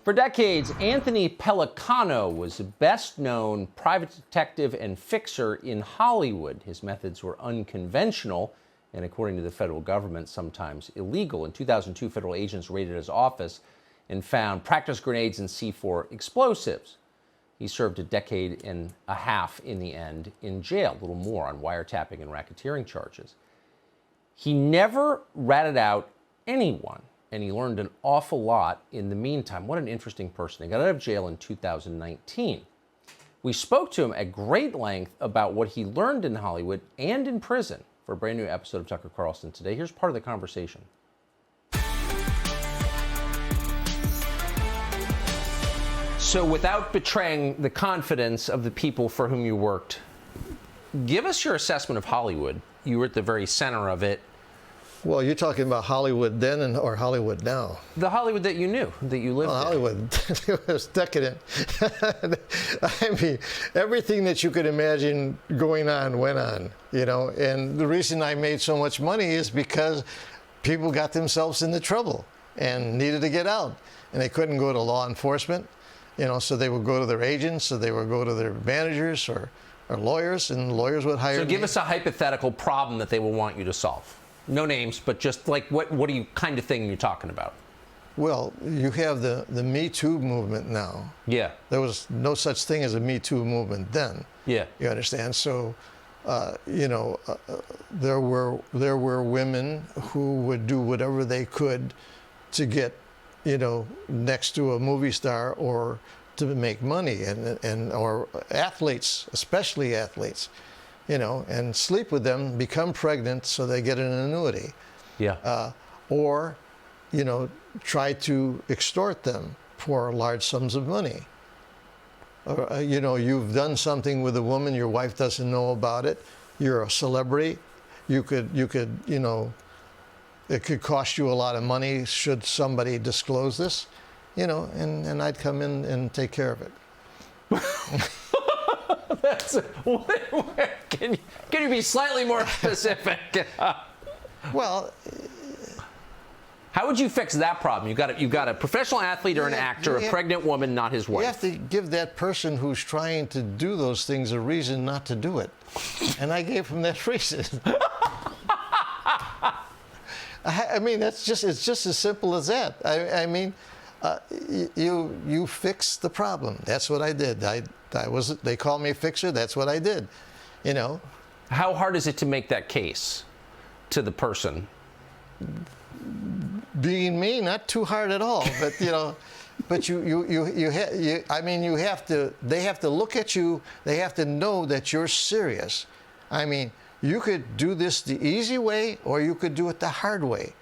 For decades, Anthony Pellicano was the best-known private detective and fixer in Hollywood. His methods were unconventional and, according to the federal government, sometimes illegal. In 2002, federal agents raided his office and found practice grenades and C4 explosives. He served a decade and a half in the end in jail, a little more, on wiretapping and racketeering charges. He never ratted out anyone, and he learned an awful lot in the meantime. What an interesting person. He got out of jail in 2019. We spoke to him at great length about what he learned in Hollywood and in prison for a brand new episode of Tucker Carlson Today. Here's part of the conversation. So without betraying the confidence of the people for whom you worked, give us your assessment of Hollywood. You were at the very center of it. Well, you're talking about Hollywood then or Hollywood now? The Hollywood that you knew, that you lived in. Hollywood, it was decadent. I mean, everything that you could imagine going on went on, you know. And the reason I made so much money is because people got themselves into trouble and needed to get out. And they couldn't go to law enforcement, you know, so they would go to their agents, or they would go to their managers or lawyers, and lawyers would hire me. So give us a hypothetical problem that they will want you to solve. No names, but just like what are you kind of thing you're talking about? Well, you have the Me Too movement now. Yeah. There was no such thing as a Me Too movement then. Yeah. You understand? So, you know, there were women who would do whatever they could to get, you know, next to a movie star or to make money, or athletes, especially athletes, you know, and sleep with them, become pregnant so they get an annuity. Yeah. Or, you know, try to extort them for large sums of money. Or, you know, you've done something with a woman, your wife doesn't know about it, you're a celebrity, you could, you know, it could cost you a lot of money should somebody disclose this, you know, and I'd come in and take care of it. Can you be slightly more specific? Well, how would you fix that problem? You've got a professional athlete or an actor, a pregnant woman, not his wife. You have to give that person who's trying to do those things a reason not to do it. And I gave him that reason. I mean, it's just as simple as that. I mean, you fix the problem. That's what I did. They call me a fixer. That's what I did. You know. How hard is it to make that case to the person? Being me, not too hard at all. But you know, but I mean, you have to. They have to look at you. They have to know that you're serious. I mean, you could do this the easy way, or you could do it the hard way.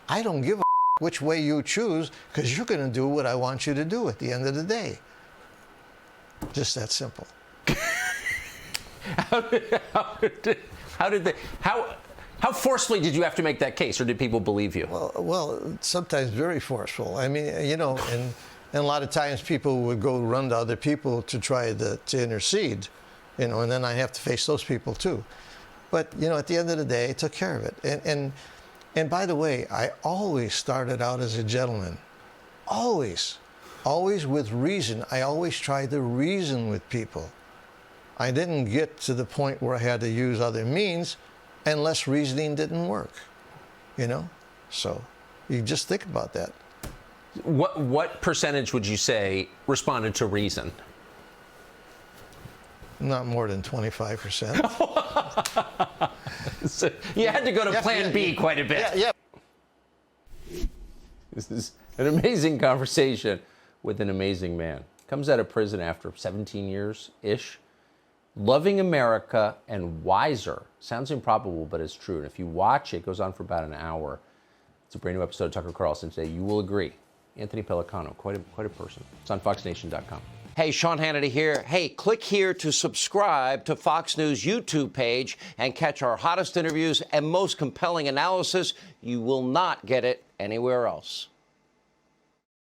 I don't give a which way you choose, because you're going to do what I want you to do at the end of the day. Just that simple. How forcefully did you have to make that case, or did people believe you? Well, sometimes very forceful. I mean, you know, and a lot of times people would go run to other people to try to intercede, you know, and then I have to face those people too. But, you know, at the end of the day, I took care of it. And by the way, I always started out as a gentleman. Always with reason. I always tried to reason with people. I didn't get to the point where I had to use other means unless reasoning didn't work, you know? So you just think about that. What percentage would you say responded to reason? Not more than 25%. So you had to go to Plan B quite a bit. Yeah. This is an amazing conversation with an amazing man. Comes out of prison after 17 years-ish. Loving America and wiser. Sounds improbable, but it's true. And if you watch it, it goes on for about an hour. It's a brand new episode of Tucker Carlson Today. You will agree. Anthony Pellicano, quite a person. It's on FoxNation.com. Hey, Sean Hannity here. Hey, click here to subscribe to Fox News YouTube page and catch our hottest interviews and most compelling analysis. You will not get it anywhere else.